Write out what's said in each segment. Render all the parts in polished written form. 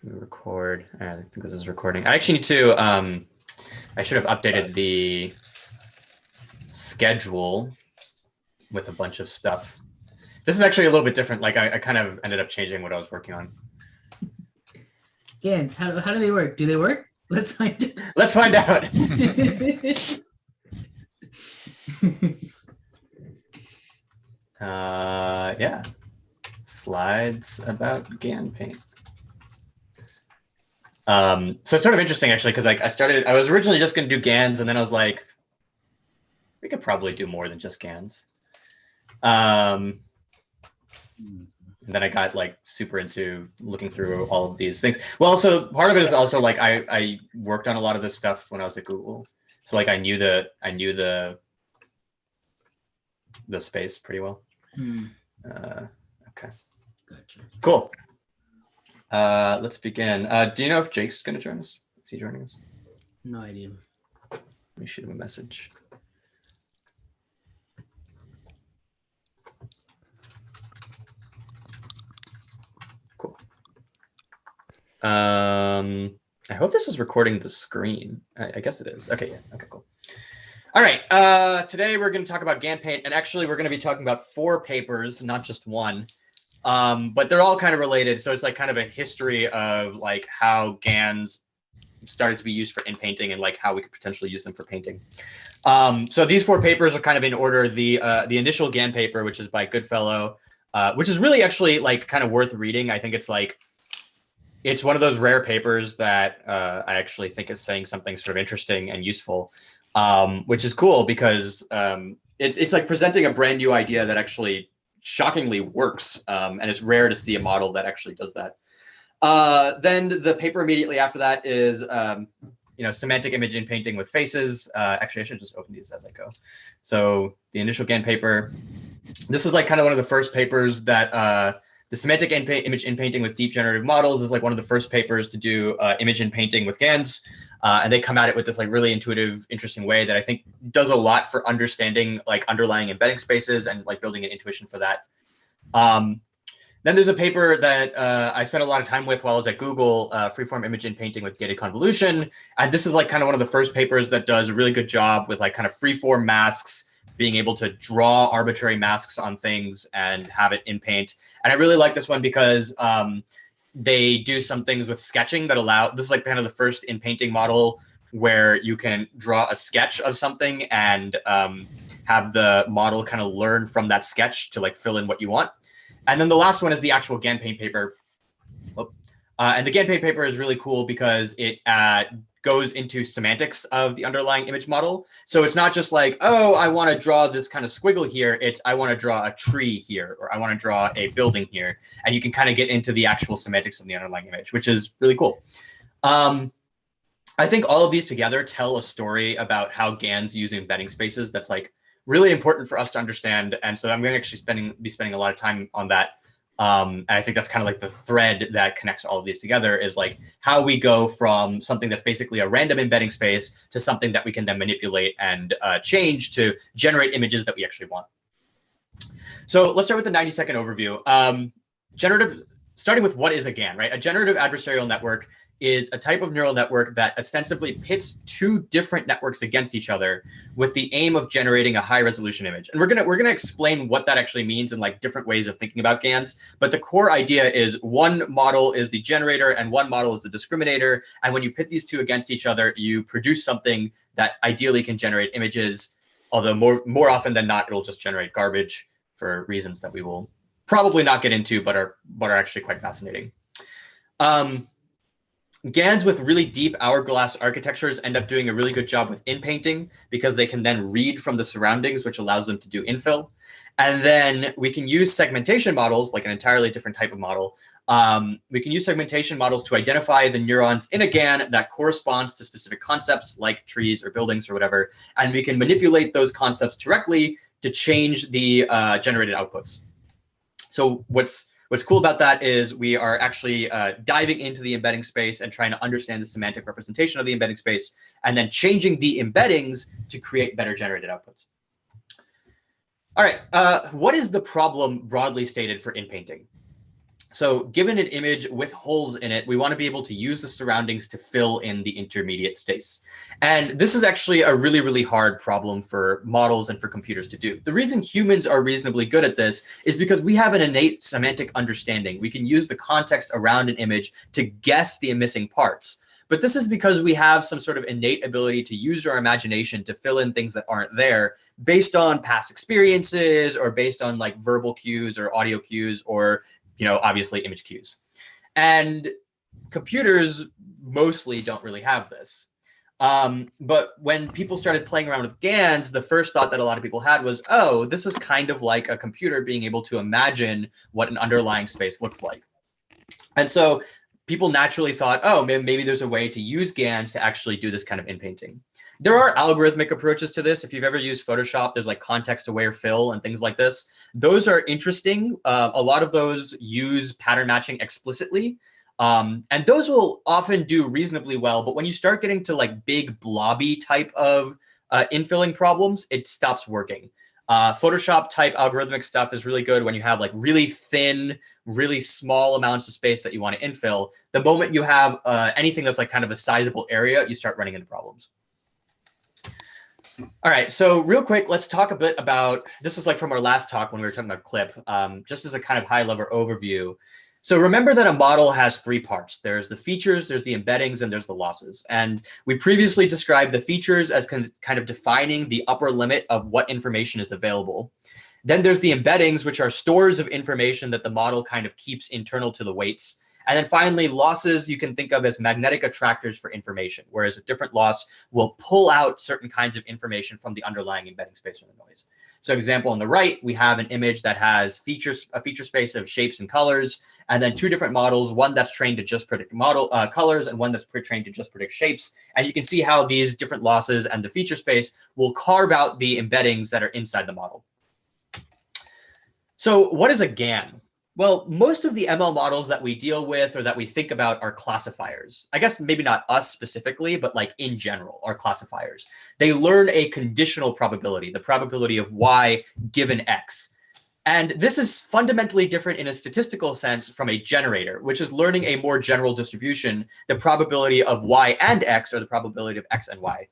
Record. I think this is recording. I actually need to, I should have updated the schedule with a bunch of stuff. This is actually a little bit different. Like I kind of ended up changing what I was working on. GANs, how do they work? Do they work? Let's find out. Let's find out. Yeah. Slides about GANPaint. So it's sort of interesting actually, because like I was originally just going to do GANs, and then I was like, we could probably do more than just GANs. And then I got like super into looking through all of these things. Well, so part of it is also like I worked on a lot of this stuff when I was at Google, so like I knew the space pretty well. Okay. Gotcha. Cool. Let's begin. Do you know if Jake's going to join us? Is he joining us? No idea. Let me shoot him a message. Cool. I hope this is recording the screen. I guess it is. Okay, yeah. Okay, cool. All right. Today we're going to talk about GANPaint, and actually we're going to be talking about 4 papers, not just one. But they're all kind of related. So it's like kind of a history of like how GANs started to be used for inpainting and like how we could potentially use them for painting. So these 4 papers are kind of in order. The initial GAN paper, which is by Goodfellow, which is really actually like kind of worth reading. I think it's like, it's one of those rare papers that I actually think is saying something sort of interesting and useful, which is cool because it's like presenting a brand new idea that actually shockingly works, and it's rare to see a model that actually does that. Then the paper immediately after that is semantic image inpainting with faces. Actually, I should just open these as I go. So the initial GAN paper, this is like kind of one of the first papers that the semantic image inpainting with deep generative models is like one of the first papers to do image inpainting with GANs. And they come at it with this like really intuitive, interesting way that I think does a lot for understanding like underlying embedding spaces and like building an intuition for that. Then there's a paper that I spent a lot of time with while I was at Google, freeform image inpainting with gated convolution. And this is like kind of one of the first papers that does a really good job with like kind of freeform masks, being able to draw arbitrary masks on things and have it in paint. And I really like this one because they do some things with sketching that allow, this is like kind of the first in painting model where you can draw a sketch of something and have the model kind of learn from that sketch to like fill in what you want. And then the last one is the actual GANPaint paper. And the GANPaint paper is really cool because it goes into semantics of the underlying image model. So it's not just like, oh, I want to draw this kind of squiggle here. It's I want to draw a tree here, or I want to draw a building here. And you can kind of get into the actual semantics of the underlying image, which is really cool. I think all of these together tell a story about how GANs use embedding spaces that's like really important for us to understand. And so I'm going to actually be spending a lot of time on that. And I think that's kind of like the thread that connects all of these together is like how we go from something that's basically a random embedding space to something that we can then manipulate and change to generate images that we actually want. So let's start with the 90-second overview. Starting with what is a GAN, right? A generative adversarial network is a type of neural network that ostensibly pits 2 different networks against each other with the aim of generating a high resolution image. And we're gonna explain what that actually means in like different ways of thinking about GANs. But the core idea is one model is the generator and one model is the discriminator. And when you pit these 2 against each other, you produce something that ideally can generate images. Although more often than not, it'll just generate garbage for reasons that we will probably not get into, but are actually quite fascinating. GANs with really deep hourglass architectures end up doing a really good job with inpainting because they can then read from the surroundings, which allows them to do infill. And then we can use segmentation models, like an entirely different type of model. We can use segmentation models to identify the neurons in a GAN that corresponds to specific concepts like trees or buildings or whatever. And we can manipulate those concepts directly to change the generated outputs. So what's cool about that is we are actually diving into the embedding space and trying to understand the semantic representation of the embedding space and then changing the embeddings to create better generated outputs. All right, what is the problem broadly stated for inpainting? So given an image with holes in it, we want to be able to use the surroundings to fill in the intermediate space. And this is actually a really, really hard problem for models and for computers to do. The reason humans are reasonably good at this is because we have an innate semantic understanding. We can use the context around an image to guess the missing parts. But this is because we have some sort of innate ability to use our imagination to fill in things that aren't there based on past experiences or based on like verbal cues or audio cues or obviously image cues. And computers mostly don't really have this. But when people started playing around with GANs, the first thought that a lot of people had was, oh, this is kind of like a computer being able to imagine what an underlying space looks like. And so people naturally thought, oh, maybe there's a way to use GANs to actually do this kind of inpainting. There are algorithmic approaches to this. If you've ever used Photoshop, there's like context-aware fill and things like this. Those are interesting. A lot of those use pattern matching explicitly. And those will often do reasonably well. But when you start getting to like big blobby type of infilling problems, it stops working. Photoshop type algorithmic stuff is really good when you have like really thin, really small amounts of space that you want to infill. The moment you have anything that's like kind of a sizable area, you start running into problems. All right, so real quick, let's talk a bit about, this is like from our last talk when we were talking about clip, just as a kind of high level overview. So remember that a model has three parts. There's the features, there's the embeddings, and there's the losses. And we previously described the features as kind of defining the upper limit of what information is available. Then there's the embeddings, which are stores of information that the model kind of keeps internal to the weights. And then finally, losses you can think of as magnetic attractors for information, whereas a different loss will pull out certain kinds of information from the underlying embedding space or the noise. So example on the right, we have an image that has a feature space of shapes and colors, and then two different models, one that's trained to just predict colors and one that's trained to just predict shapes. And you can see how these different losses and the feature space will carve out the embeddings that are inside the model. So what is a GAN? Well, most of the ML models that we deal with or that we think about are classifiers. I guess maybe not us specifically, but like in general are classifiers. They learn a conditional probability, the probability of y given x. And this is fundamentally different in a statistical sense from a generator, which is learning a more general distribution, the probability of y and x, or the probability of x and y.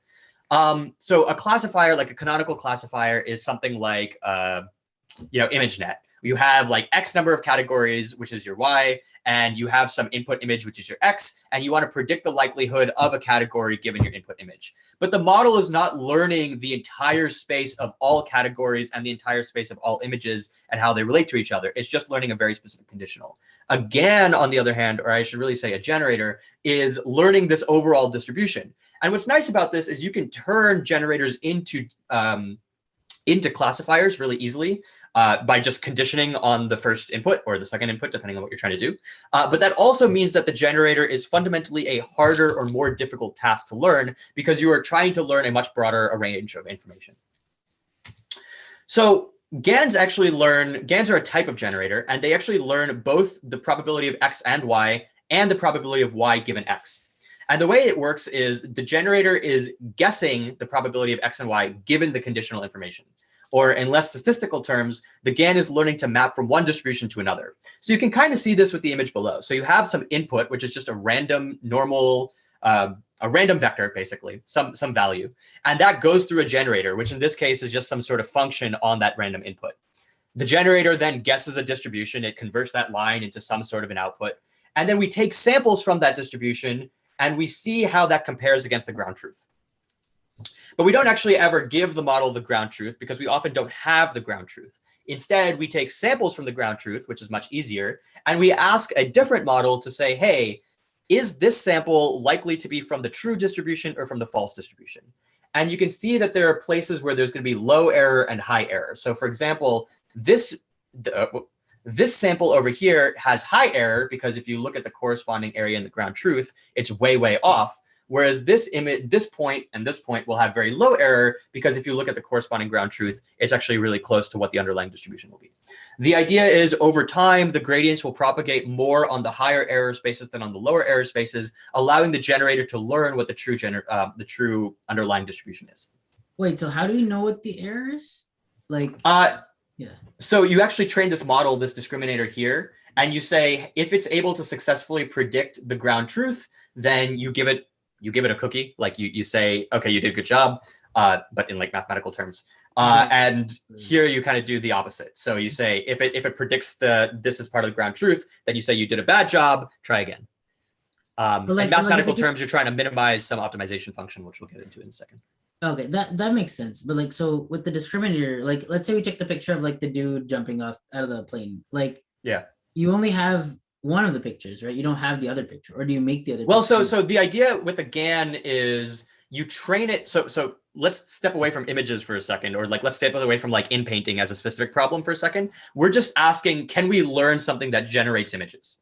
So a classifier, like a canonical classifier, is something like ImageNet. You have like X number of categories, which is your Y, and you have some input image, which is your X, and you want to predict the likelihood of a category given your input image. But the model is not learning the entire space of all categories and the entire space of all images and how they relate to each other. It's just learning a very specific conditional. A GAN, on the other hand, or I should really say a generator, is learning this overall distribution. And what's nice about this is you can turn generators into classifiers really easily. By just conditioning on the first input or the second input, depending on what you're trying to do. But that also means that the generator is fundamentally a harder or more difficult task to learn because you are trying to learn a much broader range of information. So GANs are a type of generator, and they actually learn both the probability of X and Y and the probability of Y given X. And the way it works is the generator is guessing the probability of X and Y given the conditional information. Or in less statistical terms, the GAN is learning to map from one distribution to another. So you can kind of see this with the image below. So you have some input, which is just a random normal, a random vector, basically, some value. And that goes through a generator, which in this case is just some sort of function on that random input. The generator then guesses a distribution. It converts that line into some sort of an output. And then we take samples from that distribution, and we see how that compares against the ground truth. But we don't actually ever give the model the ground truth because we often don't have the ground truth. Instead, we take samples from the ground truth, which is much easier, and we ask a different model to say, hey, is this sample likely to be from the true distribution or from the false distribution? And you can see that there are places where there's going to be low error and high error. So for example, this sample over here has high error because if you look at the corresponding area in the ground truth, it's way, way off. Whereas this image, this point and this point will have very low error because if you look at the corresponding ground truth, it's actually really close to what the underlying distribution will be. The idea is over time, the gradients will propagate more on the higher error spaces than on the lower error spaces, allowing the generator to learn what the true underlying distribution is. Wait, so how do we know what the error is? Like, yeah. So you actually train this model, this discriminator here, and you say if it's able to successfully predict the ground truth, then you give it a cookie. Like you say, okay, you did a good job, but in like mathematical terms. And here you kind of do the opposite. So you say if it predicts this is part of the ground truth, then you say you did a bad job, try again. In mathematical terms, you're trying to minimize some optimization function, which we'll get into in a second. Okay, that makes sense. But like, so with the discriminator, like, let's say we take the picture of like the dude jumping off out of the plane. Like, yeah, you only have one of the pictures, right? You don't have the other picture, or do you make the other? Well, so the idea with the GAN is you train it. So let's step away from images for a second, or like let's step away from like inpainting as a specific problem for a second. We're just asking, can we learn something that generates images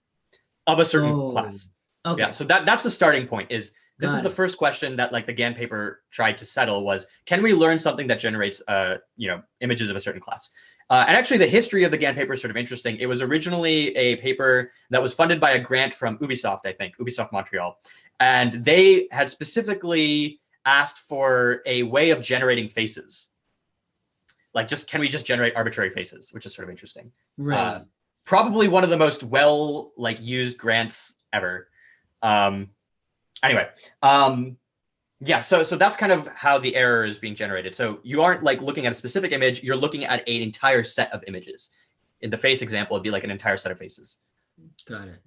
of a certain class? Okay. Yeah. So that's the starting point. Is this is the first question that like the GAN paper tried to settle was, can we learn something that generates images of a certain class? And actually, the history of the GAN paper is sort of interesting. It was originally a paper that was funded by a grant from Ubisoft, I think, Ubisoft Montreal. And they had specifically asked for a way of generating faces. Like, can we just generate arbitrary faces, which is sort of interesting. Right. Probably one of the most used grants ever. Anyway, yeah, so that's kind of how the error is being generated. So you aren't like looking at a specific image, you're looking at an entire set of images. In the face example, it'd be like an entire set of faces. Got it.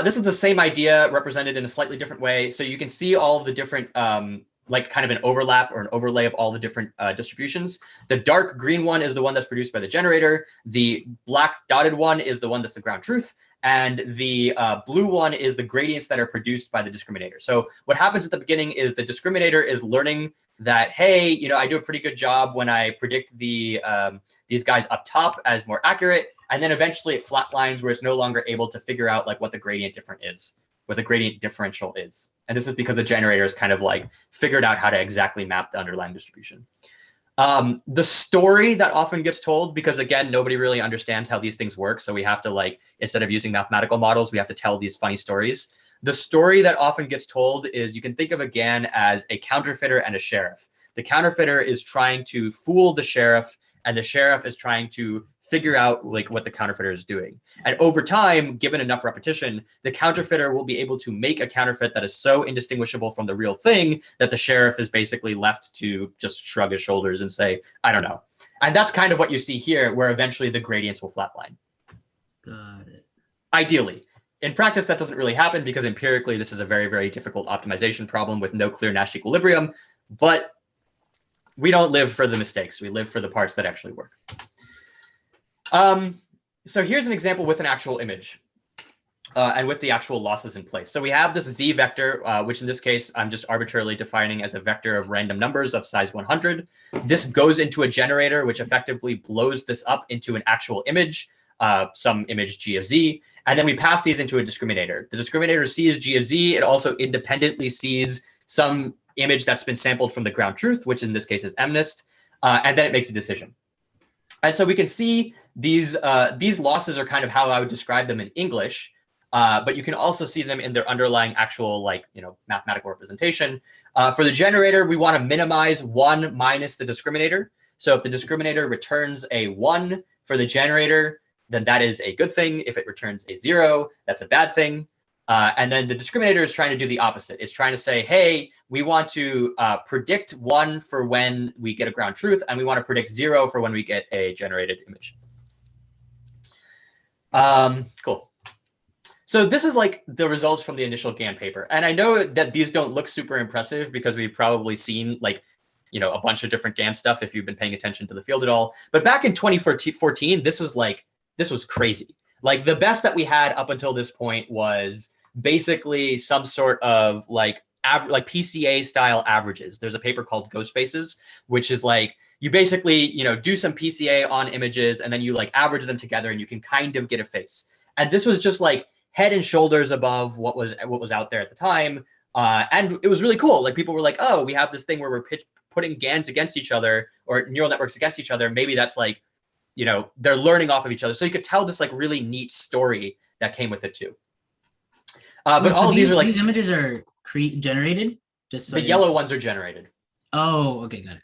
This is the same idea represented in a slightly different way. So you can see all of the different, like kind of an overlap or an overlay of all the different distributions. The dark green one is the one that's produced by the generator. The black dotted one is the one that's the ground truth. And the blue one is the gradients that are produced by the discriminator. So what happens at the beginning is the discriminator is learning that, hey, I do a pretty good job when I predict these guys up top as more accurate. And then eventually it flatlines where it's no longer able to figure out like what the gradient differential is. And this is because the generator has kind of like figured out how to exactly map the underlying distribution. The story that often gets told, because again, nobody really understands how these things work. So we have to like, instead of using mathematical models, we have to tell these funny stories. The story that often gets told is you can think of a GAN as a counterfeiter and a sheriff. The counterfeiter is trying to fool the sheriff, and the sheriff is trying to figure out like what the counterfeiter is doing. And over time, given enough repetition, the counterfeiter will be able to make a counterfeit that is so indistinguishable from the real thing that the sheriff is basically left to just shrug his shoulders and say, I don't know. And that's kind of what you see here, where eventually the gradients will flatline. Got it. Ideally. In practice, that doesn't really happen because empirically, this is a very, very difficult optimization problem with no clear Nash equilibrium. But we don't live for the mistakes. We live for the parts that actually work. So here's an example with an actual image and with the actual losses in place. So we have this Z vector, which in this case, I'm just arbitrarily defining as a vector of random numbers of size 100. This goes into a generator, which effectively blows this up into an actual image, some image G of Z. And then we pass these into a discriminator. The discriminator sees G of Z. It also independently sees some image that's been sampled from the ground truth, which in this case is MNIST, and then it makes a decision. And so we can see these losses are kind of how I would describe them in English, but you can also see them in their underlying actual mathematical representation. For the generator, we want to minimize 1 minus the discriminator. So if the discriminator returns a 1 for the generator, then that is a good thing. If it returns a 0, that's a bad thing. And then the discriminator is trying to do the opposite. It's trying to say, hey, we want to predict 1 for when we get a ground truth, and we want to predict 0 for when we get a generated image. Cool. So this is like the results from the initial GAN paper. And I know that these don't look super impressive because we've probably seen a bunch of different GAN stuff if you've been paying attention to the field at all. But back in 2014, this was crazy. Like the best that we had up until this point was basically some sort of like PCA style averages. There's a paper called Ghost Faces, which is like you basically do some PCA on images and then you like average them together and you can kind of get a face. And this was just like head and shoulders above what was out there at the time, and it was really cool. Like people were like, oh, we have this thing where we're putting GANs against each other or neural networks against each other. Maybe that's like they're learning off of each other. So you could tell this like really neat story that came with it too. But all of these are like these images are generated. Just so the yellow ones are generated. Oh, okay, got it.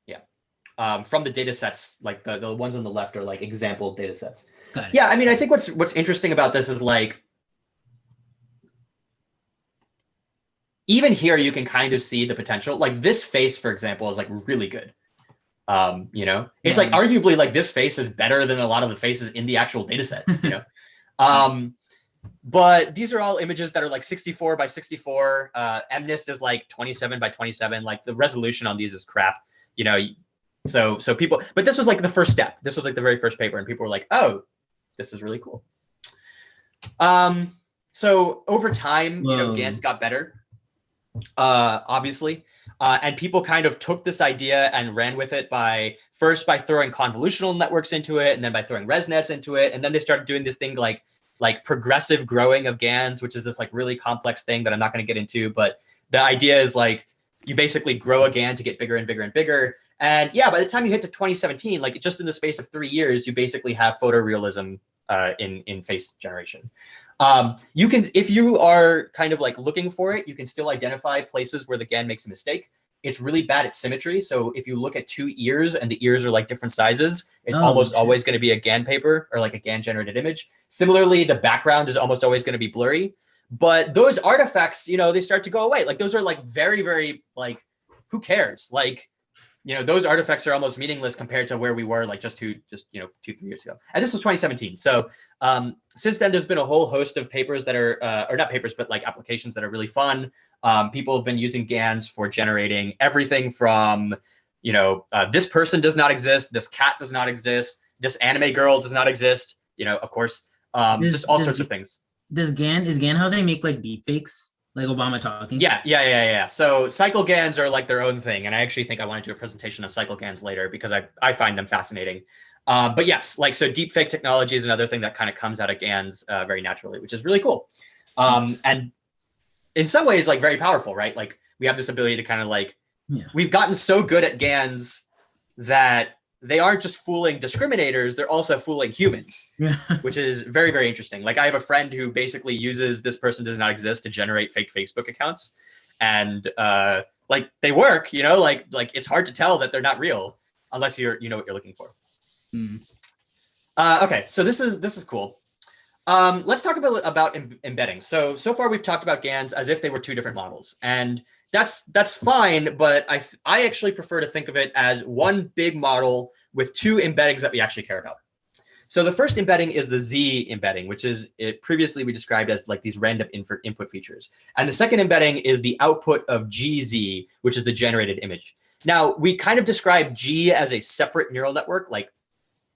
Yeah. from the data sets, like the ones on the left are like example data sets. Got it. Yeah, I mean, I think what's interesting about this is like, even here you can kind of see the potential. Like this face, for example, is like really good. You know, it's like arguably like this face is better than a lot of the faces in the actual data set, you know. But these are all images that are like 64 by 64. MNIST is like 27 by 27. Like the resolution on these is crap, you know. So people, but this was like the first step. This was like the very first paper, and people were like, oh, this is really cool. So over time, you know, GANs got better, obviously. And people kind of took this idea and ran with it by throwing convolutional networks into it, and then by throwing ResNets into it. And then they started doing this thing like progressive growing of GANs, which is this like really complex thing that I'm not going to get into. But the idea is like you basically grow a GAN to get bigger and bigger and bigger. And yeah, by the time you hit to 2017, like just in the space of 3 years, you basically have photorealism in face generation. You can, if you are kind of like looking for it, you can still identify places where the GAN makes a mistake. It's really bad at symmetry. So if you look at 2 ears and the ears are like different sizes, it's almost always going to be a GAN paper or like a GAN generated image. Similarly, the background is almost always going to be blurry. But those artifacts, you know, they start to go away. Like those are like very, very like, who cares? Like, you know, those artifacts are almost meaningless compared to where we were like just 2-3 years ago. And this was 2017. So since then, there's been a whole host of papers that are, or not papers, but like applications that are really fun. People have been using GANs for generating everything from, you know, this person does not exist, this cat does not exist, this anime girl does not exist, you know, of course, just all sorts of things. Is GAN how they make like deep fakes? Like Obama talking? Yeah. So cycle GANs are like their own thing. And I actually think I want to do a presentation on cycle GANs later because I find them fascinating. But yes, like, so deepfake technology is another thing that kind of comes out of GANs very naturally, which is really cool. And in some ways, like very powerful, right? Like we have this ability to kind of like, we've gotten so good at GANs that they aren't just fooling discriminators, they're also fooling humans, which is very, very interesting. Like I have a friend who basically uses this person does not exist to generate fake Facebook accounts. And like they work, you know, like it's hard to tell that they're not real unless you know what you're looking for. Okay, so this is cool. Let's talk about embedding. So far we've talked about GANs as if they were 2 different models, and that's fine, but I actually prefer to think of it as one big model with 2 embeddings that we actually care about. So the first embedding is the Z embedding, which is previously we described as like these random input features. And the second embedding is the output of GZ, which is the generated image. Now we kind of describe G as a separate neural network, like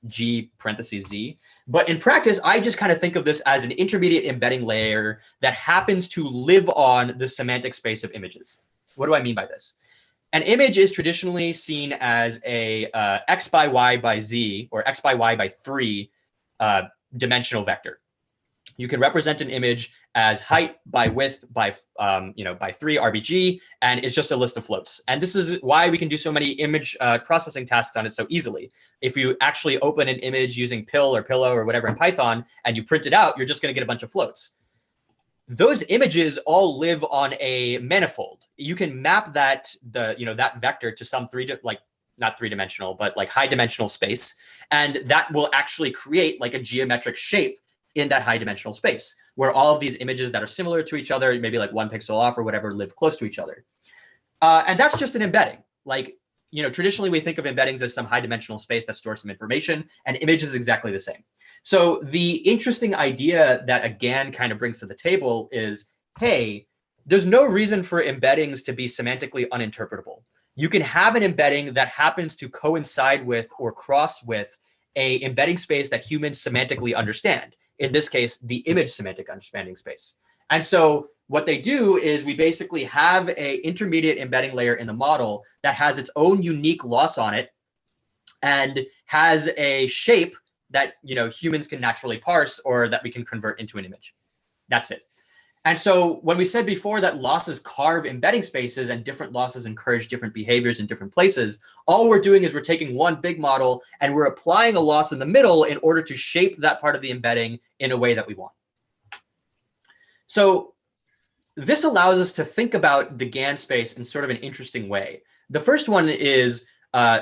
G parentheses Z. But in practice, I just kind of think of this as an intermediate embedding layer that happens to live on the semantic space of images. What do I mean by this? An image is traditionally seen as a x by y by z or x by y by 3 dimensional vector. You can represent an image as height by width by by 3 RBG, and it's just a list of floats. And this is why we can do so many image processing tasks on it so easily. If you actually open an image using pill or pillow or whatever in Python and you print it out, you're just going to get a bunch of floats. Those images all live on a manifold. You can map that that vector to some not 3-dimensional, but like high dimensional space, and that will actually create like a geometric shape in that high dimensional space where all of these images that are similar to each other, maybe like 1 pixel off or whatever, live close to each other. And that's just an embedding. Like, traditionally we think of embeddings as some high dimensional space that stores some information, and image is exactly the same. So the interesting idea that a GAN kind of brings to the table is, hey, there's no reason for embeddings to be semantically uninterpretable. You can have an embedding that happens to coincide with or cross with a embedding space that humans semantically understand. In this case, the image semantic understanding space. And so what they do is we basically have a intermediate embedding layer in the model that has its own unique loss on it and has a shape that humans can naturally parse or that we can convert into an image. That's it. And so when we said before that losses carve embedding spaces and different losses encourage different behaviors in different places, all we're doing is we're taking one big model and we're applying a loss in the middle in order to shape that part of the embedding in a way that we want. So this allows us to think about the GAN space in sort of an interesting way. The first one is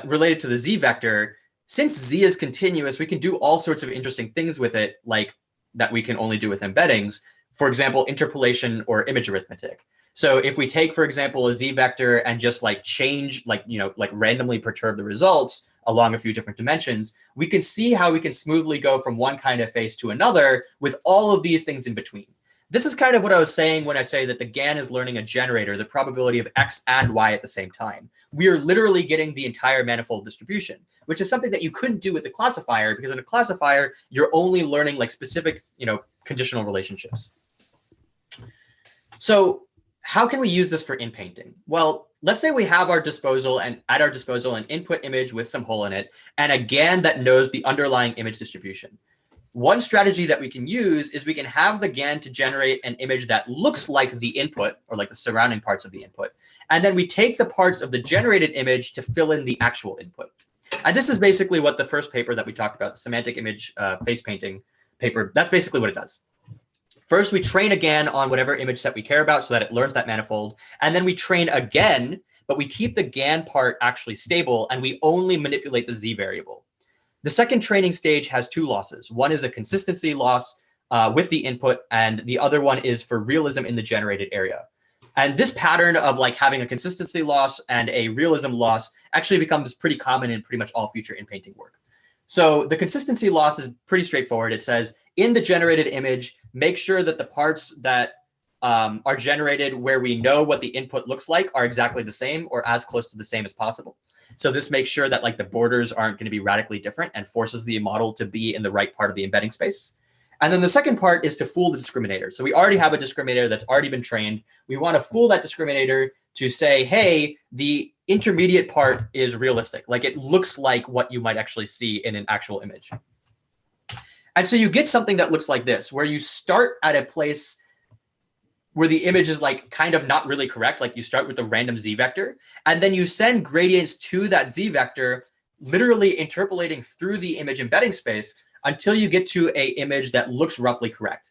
related to the z vector, since z is continuous, we can do all sorts of interesting things with it, like that we can only do with embeddings. For example, interpolation or image arithmetic. So if we take, for example, a z vector and just like change, like, like randomly perturb the results along a few different dimensions, we can see how we can smoothly go from one kind of face to another with all of these things in between. This is kind of what I was saying when I say that the GAN is learning a generator, the probability of X and Y at the same time. We are literally getting the entire manifold distribution, which is something that you couldn't do with the classifier, because in a classifier, you're only learning like specific, conditional relationships. So how can we use this for inpainting? Well, let's say we have at our disposal an input image with some hole in it and a GAN that knows the underlying image distribution. One strategy that we can use is we can have the GAN to generate an image that looks like the input or like the surrounding parts of the input. And then we take the parts of the generated image to fill in the actual input. And this is basically what the first paper that we talked about, the semantic image face painting paper, that's basically what it does. First, we train again on whatever image set we care about so that it learns that manifold. And then we train again, but we keep the GAN part actually stable and we only manipulate the Z variable. The second training stage has two losses. One is a consistency loss with the input, and the other one is for realism in the generated area. And this pattern of like having a consistency loss and a realism loss actually becomes pretty common in pretty much all future inpainting work. So the consistency loss is pretty straightforward. It says in the generated image, make sure that the parts that are generated where we know what the input looks like are exactly the same or as close to the same as possible. So this makes sure that like the borders aren't going to be radically different and forces the model to be in the right part of the embedding space. And then the second part is to fool the discriminator. So we already have a discriminator that's already been trained. We want to fool that discriminator to say, hey, the intermediate part is realistic. Like it looks like what you might actually see in an actual image. And so you get something that looks like this, where you start at a place where the image is like kind of not really correct. Like you start with a random Z vector, and then you send gradients to that Z vector, literally interpolating through the image embedding space until you get to a image that looks roughly correct.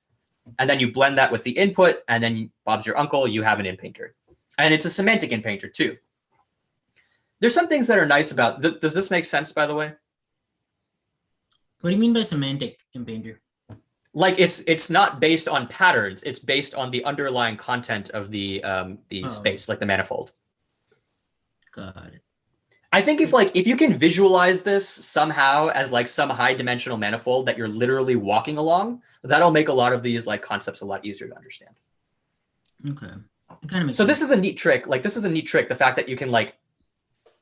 And then you blend that with the input, and then Bob's your uncle, you have an inpainter. And it's a semantic inpainter too. There's some things that are nice about, does this make sense, by the way? What do you mean by semantic inpainter? Like it's not based on patterns, it's based on the underlying content of the space, like the manifold. Got it. I think if you can visualize this somehow as like some high dimensional manifold that you're literally walking along, that'll make a lot of these like concepts a lot easier to understand. Okay. It kind of makes so sense. This is a neat trick. Like this is a neat trick. The fact that you can like,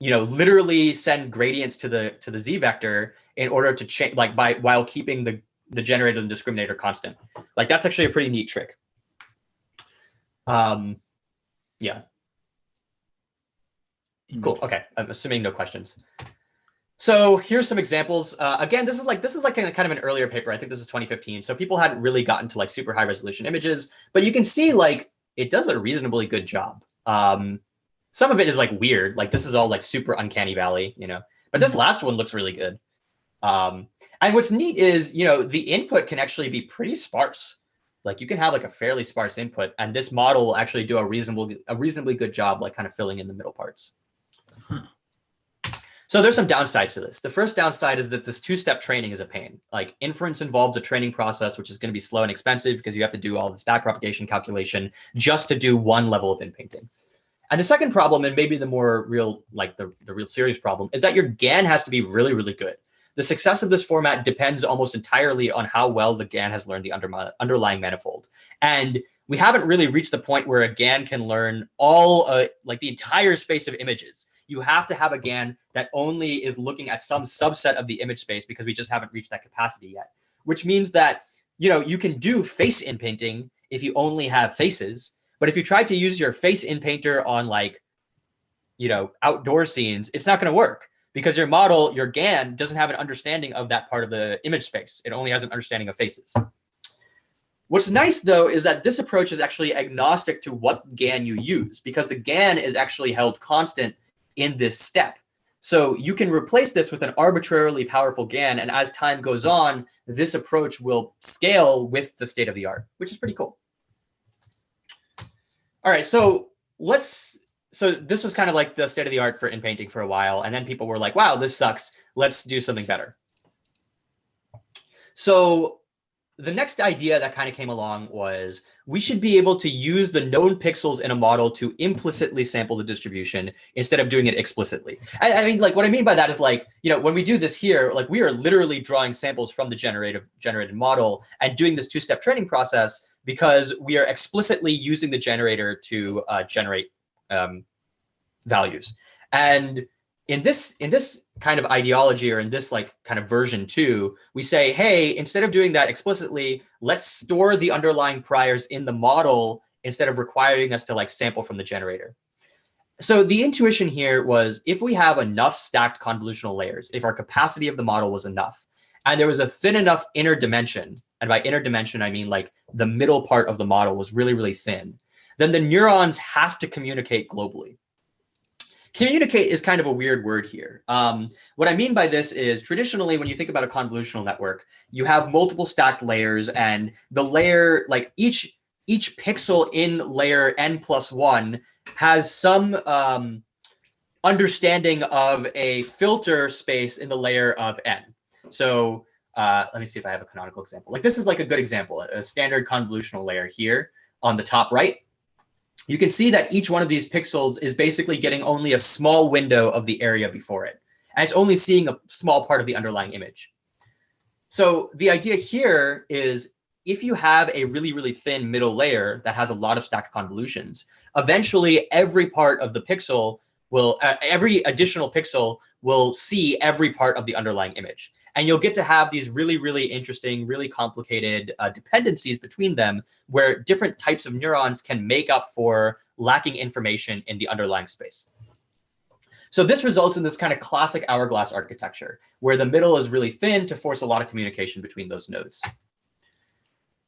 literally send gradients to the Z vector in order to change while keeping the generator and discriminator constant. Like that's actually a pretty neat trick. Yeah. Cool. Okay. I'm assuming no questions. So here's some examples. Again, this is like kind of an earlier paper. I think this is 2015. So people hadn't really gotten to like super high resolution images, but you can see like it does a reasonably good job. Some of it is like weird. Like this is all like super uncanny valley, but this last one looks really good. And what's neat is, the input can actually be pretty sparse. Like you can have like a fairly sparse input, and this model will actually do a reasonably good job, like kind of filling in the middle parts. So there's some downsides to this. The first downside is that this two-step training is a pain. Like inference involves a training process, which is going to be slow and expensive because you have to do all this backpropagation calculation just to do one level of inpainting. And the second problem, and maybe the more real, like the real serious problem, is that your GAN has to be really, really good. The success of this format depends almost entirely on how well the GAN has learned the underlying manifold. And we haven't really reached the point where a GAN can learn all, like the entire space of images. You have to have a GAN that only is looking at some subset of the image space because we just haven't reached that capacity yet. Which means that, you can do face inpainting if you only have faces. But if you try to use your face inpainter on like, outdoor scenes, it's not going to work because your model, your GAN, doesn't have an understanding of that part of the image space. It only has an understanding of faces. What's nice, though, is that this approach is actually agnostic to what GAN you use because the GAN is actually held constant in this step. So you can replace this with an arbitrarily powerful GAN, and as time goes on, this approach will scale with the state of the art, which is pretty cool. All right, so let's so this was kind of like the state of the art for inpainting for a while. And then people were like, wow, this sucks. Let's do something better. So the next idea that kind of came along was we should be able to use the known pixels in a model to implicitly sample the distribution instead of doing it explicitly. I mean, like what I mean by that is like, you know, when we do this here, like we are literally drawing samples from the generated model and doing this two-step training process because we are explicitly using the generator to generate values. And in this kind of ideology, or in this like kind of version 2, we say, hey, instead of doing that explicitly, let's store the underlying priors in the model instead of requiring us to like sample from the generator. So the intuition here was, if we have enough stacked convolutional layers, if our capacity of the model was enough, and there was a thin enough inner dimension, and by inner dimension, I mean like the middle part of the model was really, really thin, then the neurons have to communicate globally. Communicate is kind of a weird word here. What I mean by this is, traditionally, when you think about a convolutional network, you have multiple stacked layers, and the layer, like each pixel in layer n+1 has some understanding of a filter space in the layer of n. So let me see if I have a canonical example. Like this is like a good example, a standard convolutional layer here on the top right. You can see that each one of these pixels is basically getting only a small window of the area before it. And it's only seeing a small part of the underlying image. So the idea here is, if you have a really, really thin middle layer that has a lot of stacked convolutions, eventually every part of the pixel will, every additional pixel will see every part of the underlying image. And you'll get to have these really, really interesting, really complicated dependencies between them, where different types of neurons can make up for lacking information in the underlying space. So this results in this kind of classic hourglass architecture, where the middle is really thin to force a lot of communication between those nodes.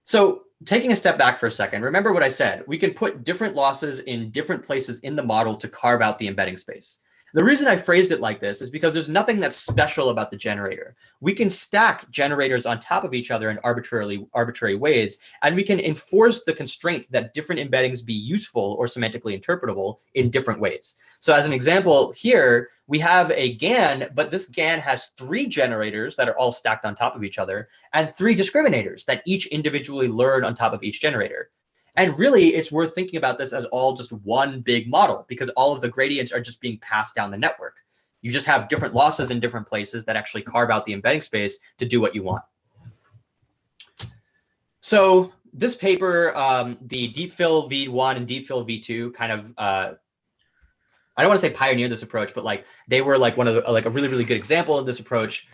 So taking a step back for a second, remember what I said. We can put different losses in different places in the model to carve out the embedding space. The reason I phrased it like this is because there's nothing that's special about the generator. We can stack generators on top of each other in arbitrary ways, and we can enforce the constraint that different embeddings be useful or semantically interpretable in different ways. So as an example here, we have a GAN, but this GAN has 3 generators that are all stacked on top of each other, and 3 discriminators that each individually learn on top of each generator. And really, it's worth thinking about this as all just one big model, because all of the gradients are just being passed down the network. You just have different losses in different places that actually carve out the embedding space to do what you want. So this paper, the Deep Fill V1 and Deep Fill V2 kind of, I don't want to say pioneered this approach, but like they were like one of the, like a really, really good example of this approach.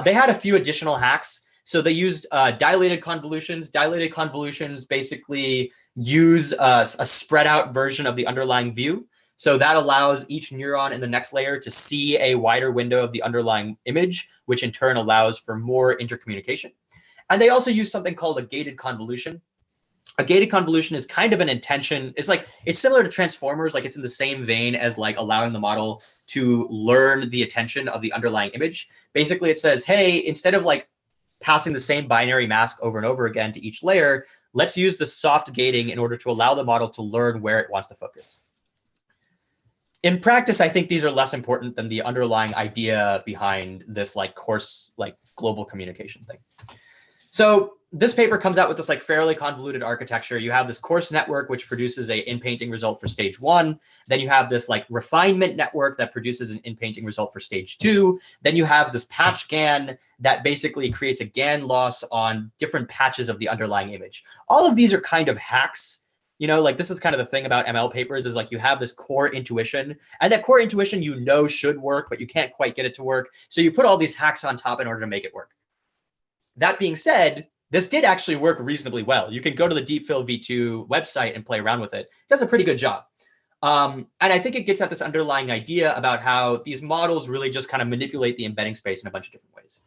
They had a few additional hacks. So they used dilated convolutions. Dilated convolutions basically use a spread out version of the underlying view. So that allows each neuron in the next layer to see a wider window of the underlying image, which in turn allows for more intercommunication. And they also use something called a gated convolution. A gated convolution is kind of an intention. It's like, it's similar to transformers. Like it's in the same vein as like allowing the model to learn the attention of the underlying image. Basically, it says, hey, instead of like passing the same binary mask over and over again to each layer, let's use the soft gating in order to allow the model to learn where it wants to focus. In practice, I think these are less important than the underlying idea behind this like coarse, like global communication thing. So this paper comes out with this like fairly convoluted architecture. You have this coarse network, which produces a inpainting result for stage 1. Then you have this like refinement network that produces an inpainting result for stage 2. Then you have this patch GAN that basically creates a GAN loss on different patches of the underlying image. All of these are kind of hacks. You know, like this is kind of the thing about ML papers, is like you have this core intuition, and that core intuition you know should work, but you can't quite get it to work. So you put all these hacks on top in order to make it work. That being said, this did actually work reasonably well. You can go to the Deep Fill V2 website and play around with it. It does a pretty good job. And I think it gets at this underlying idea about how these models really just kind of manipulate the embedding space in a bunch of different ways.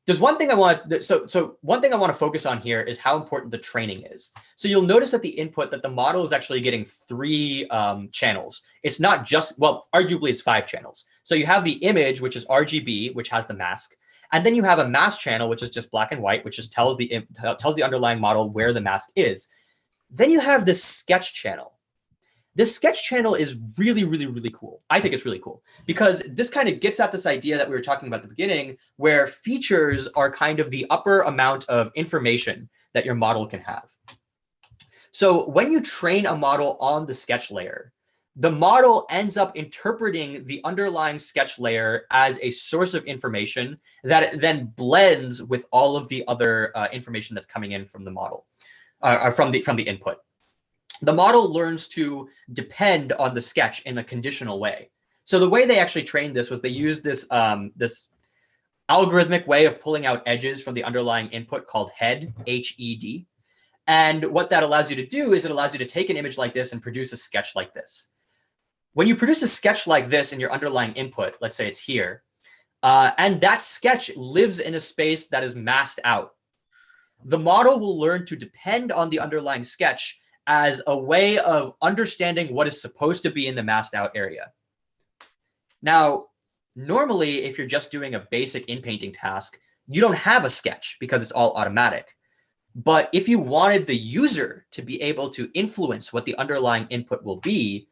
There's one thing I want, so one thing I want to focus on here is how important the training is. So you'll notice at the input that the model is actually getting 3 channels. It's not just, well, arguably it's 5 channels. So you have the image, which is RGB, which has the mask. And then you have a mask channel, which is just black and white, which just tells the underlying model where the mask is. Then you have this sketch channel. This sketch channel is really, really, really cool. I think it's really cool because this kind of gets at this idea that we were talking about at the beginning, where features are kind of the upper amount of information that your model can have. So when you train a model on the sketch layer, the model ends up interpreting the underlying sketch layer as a source of information that it then blends with all of the other information that's coming in from the model, from the input. The model learns to depend on the sketch in a conditional way. So the way they actually trained this was they used this this algorithmic way of pulling out edges from the underlying input called head, H-E-D. And what that allows you to do is it allows you to take an image like this and produce a sketch like this. When you produce a sketch like this in your underlying input, let's say it's here, and that sketch lives in a space that is masked out, the model will learn to depend on the underlying sketch as a way of understanding what is supposed to be in the masked out area. Now, normally, if you're just doing a basic inpainting task, you don't have a sketch because it's all automatic. But if you wanted the user to be able to influence what the underlying input will be,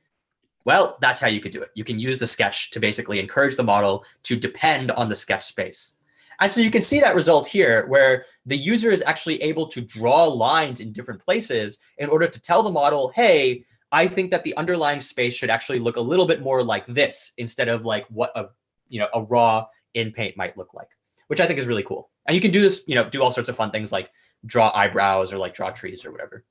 well, that's how you could do it. You can use the sketch to basically encourage the model to depend on the sketch space. And so you can see that result here where the user is actually able to draw lines in different places in order to tell the model, hey, I think that the underlying space should actually look a little bit more like this instead of like what a raw Inpaint might look like, which I think is really cool. And you can do this, do all sorts of fun things like draw eyebrows or like draw trees or whatever.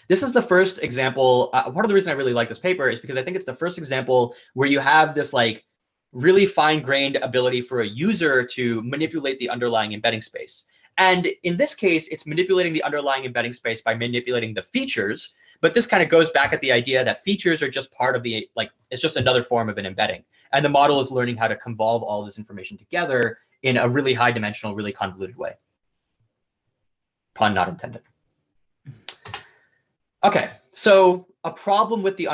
This is the first example. Part of the reason I really like this paper is because I think it's the first example where you have this like really fine-grained ability for a user to manipulate the underlying embedding space. And in this case, it's manipulating the underlying embedding space by manipulating the features. But this kind of goes back at the idea that features are just part of the, it's just another form of an embedding. And the model is learning how to convolve all this information together in a really high dimensional, really convoluted way. Pun not intended. Okay, so a problem with the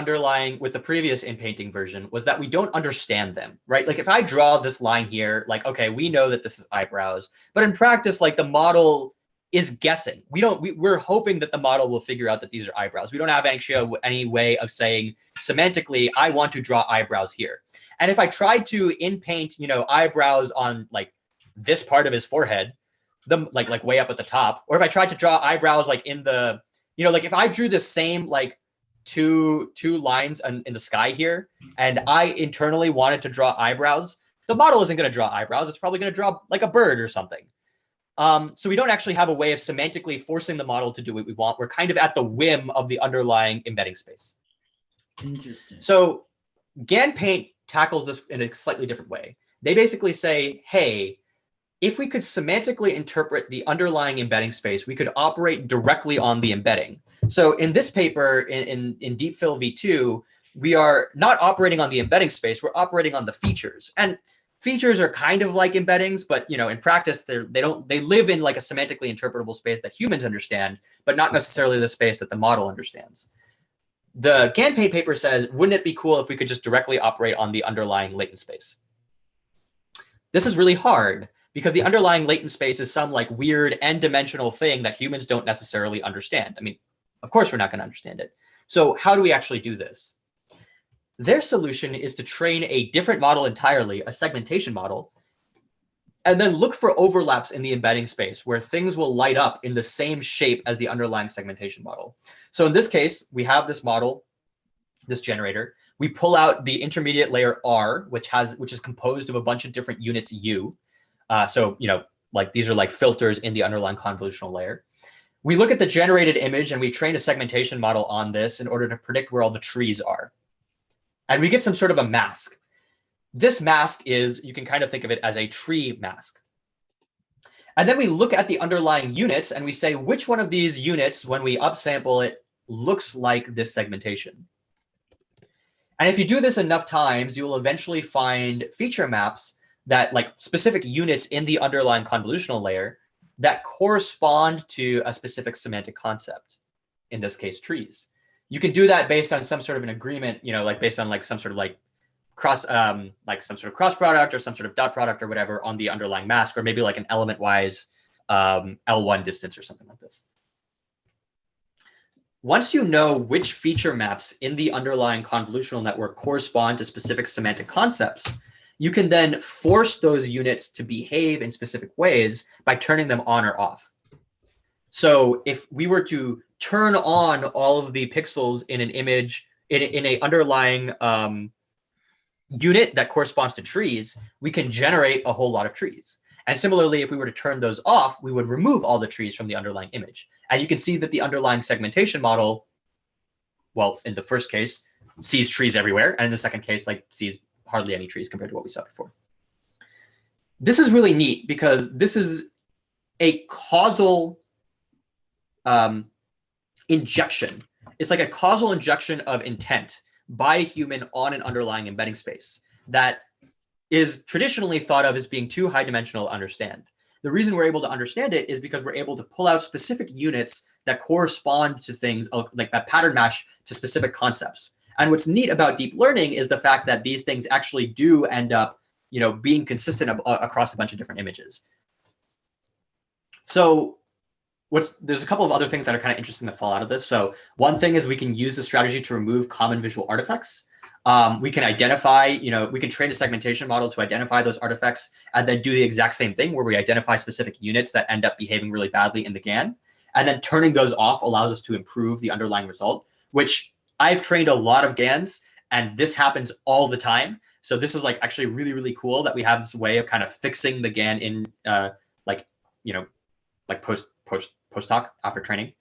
previous Inpainting version was that we don't understand them, right? Like if I draw this line here, like, okay, we know that this is eyebrows, but in practice, like the model is guessing. We're hoping that the model will figure out that these are eyebrows. We don't have actually any way of saying semantically, I want to draw eyebrows here. And if I tried to inpaint, eyebrows on like this part of his forehead, like way up at the top, or if I tried to draw eyebrows like in the, like if I drew the same like two lines in the sky here, and I internally wanted to draw eyebrows, the model isn't going to draw eyebrows. It's probably going to draw like a bird or something. So we don't actually have a way of semantically forcing the model to do what we want. We're kind of at the whim of the underlying embedding space. Interesting. So GANPaint tackles this in a slightly different way. They basically say, hey, if we could semantically interpret the underlying embedding space, we could operate directly on the embedding. So in this paper, in Deep Fill v2, we are not operating on the embedding space, we're operating on the features. And features are kind of like embeddings, but in practice, they live in like a semantically interpretable space that humans understand, but not necessarily the space that the model understands. The GANPaint paper says, wouldn't it be cool if we could just directly operate on the underlying latent space? This is really hard, because the underlying latent space is some like weird n-dimensional thing that humans don't necessarily understand. I mean, of course, we're not going to understand it. So how do we actually do this? Their solution is to train a different model entirely, a segmentation model, and then look for overlaps in the embedding space where things will light up in the same shape as the underlying segmentation model. So in this case, we have this model, this generator. We pull out the intermediate layer R, which is composed of a bunch of different units U. So, like these are like filters in the underlying convolutional layer. We look at the generated image and we train a segmentation model on this in order to predict where all the trees are. And we get some sort of a mask. This mask is, you can kind of think of it as a tree mask. And then we look at the underlying units and we say which one of these units, when we upsample it, looks like this segmentation. And if you do this enough times, you will eventually find feature maps that like specific units in the underlying convolutional layer that correspond to a specific semantic concept, in this case, trees. You can do that based on some sort of an agreement, like based on like some sort of like cross product or some sort of dot product or whatever on the underlying mask, or maybe like an element wise L1 distance or something like this. once you know which feature maps in the underlying convolutional network correspond to specific semantic concepts, you can then force those units to behave in specific ways by turning them on or off. So if we were to turn on all of the pixels in an image, in a underlying unit that corresponds to trees, we can generate a whole lot of trees. And similarly, if we were to turn those off, we would remove all the trees from the underlying image. And you can see that the underlying segmentation model, well, in the first case, sees trees everywhere, and in the second case, like sees hardly any trees compared to what we saw before. This is really neat because this is a causal injection. It's like a causal injection of intent by a human on an underlying embedding space that is traditionally thought of as being too high dimensional to understand. The reason we're able to understand it is because we're able to pull out specific units that correspond to things like that pattern match to specific concepts. And what's neat about deep learning is the fact that these things actually do end up, being consistent across a bunch of different images. So there's a couple of other things that are kind of interesting that fall out of this. So one thing is we can use the strategy to remove common visual artifacts. We can identify, we can train a segmentation model to identify those artifacts and then do the exact same thing where we identify specific units that end up behaving really badly in the GAN. And then turning those off allows us to improve the underlying result, which I've trained a lot of GANs and this happens all the time. So this is like actually really, really cool that we have this way of kind of fixing the GAN in post hoc after training.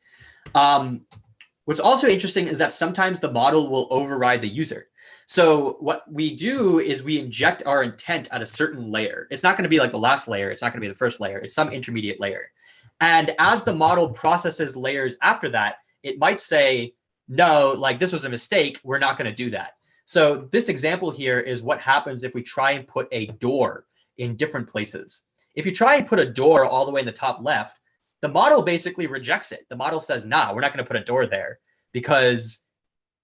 What's also interesting is that sometimes the model will override the user. So what we do is we inject our intent at a certain layer. It's not going to be like the last layer. It's not going to be the first layer. It's some intermediate layer. And as the model processes layers after that, it might say, no, like this was a mistake. We're not going to do that. So this example here is what happens if we try and put a door in different places. If you try and put a door all the way in the top left, the model basically rejects it. The model says, nah, we're not going to put a door there because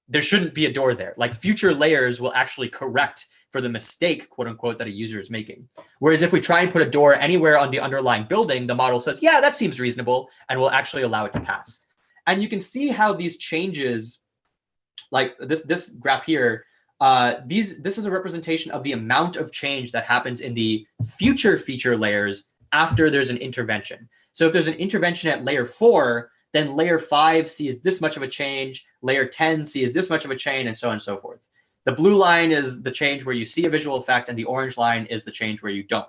there shouldn't be a door there. Like future layers will actually correct for the mistake, quote unquote, that a user is making. Whereas if we try and put a door anywhere on the underlying building, the model says, yeah, that seems reasonable, and will actually allow it to pass. And you can see how these changes, like this graph here, this is a representation of the amount of change that happens in the future feature layers after there's an intervention. So if there's an intervention at layer 4, then layer 5 sees this much of a change, layer 10 sees this much of a change, and so on and so forth. The blue line is the change where you see a visual effect, and the orange line is the change where you don't.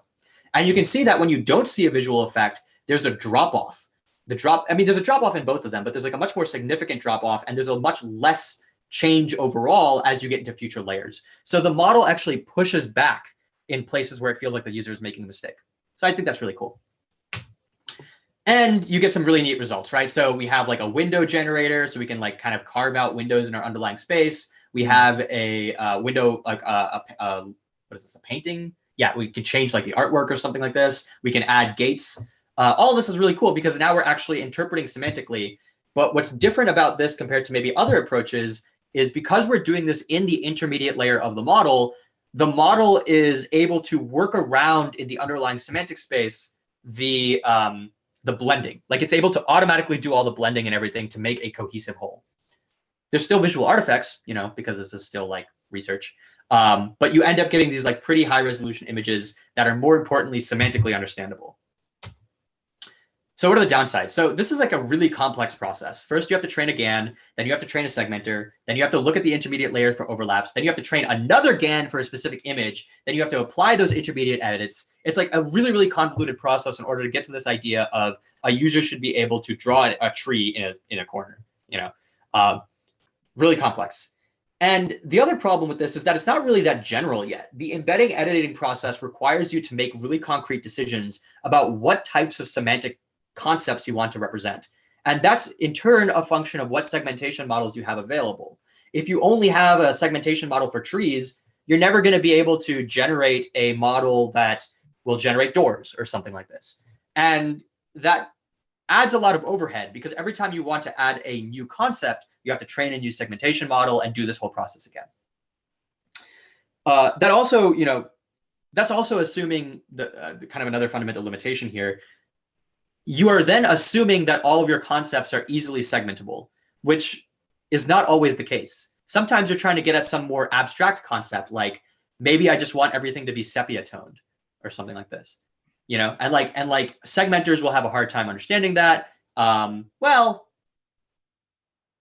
And you can see that when you don't see a visual effect, there's a drop-off. There's a drop-off in both of them, but there's like a much more significant drop-off, and there's a much less change overall as you get into future layers. So the model actually pushes back in places where it feels like the user is making a mistake. So I think that's really cool. And you get some really neat results, right? So we have like a window generator, so we can like kind of carve out windows in our underlying space. We have a window, like what is this, a painting? Yeah, we can change like the artwork or something like this. We can add gates. All of this is really cool because now we're actually interpreting semantically. But what's different about this compared to maybe other approaches is because we're doing this in the intermediate layer of the model is able to work around in the underlying semantic space the blending. Like it's able to automatically do all the blending and everything to make a cohesive whole. There's still visual artifacts, because this is still like research. But you end up getting these like pretty high resolution images that are more importantly semantically understandable. So what are the downsides? So this is like a really complex process. First, you have to train a GAN, then you have to train a segmenter, then you have to look at the intermediate layer for overlaps, then you have to train another GAN for a specific image, then you have to apply those intermediate edits. It's like a really, really convoluted process in order to get to this idea of a user should be able to draw a tree in a corner, really complex. And the other problem with this is that it's not really that general yet. The embedding editing process requires you to make really concrete decisions about what types of semantic concepts you want to represent. And that's in turn a function of what segmentation models you have available. If you only have a segmentation model for trees, you're never going to be able to generate a model that will generate doors or something like this. And that adds a lot of overhead because every time you want to add a new concept, you have to train a new segmentation model and do this whole process again. That also, that's also assuming the kind of another fundamental limitation here. You are then assuming that all of your concepts are easily segmentable. which is not always the case. Sometimes you're trying to get at some more abstract concept, like maybe I just want everything to be sepia toned or something like this, and like segmenters will have a hard time understanding that. Well,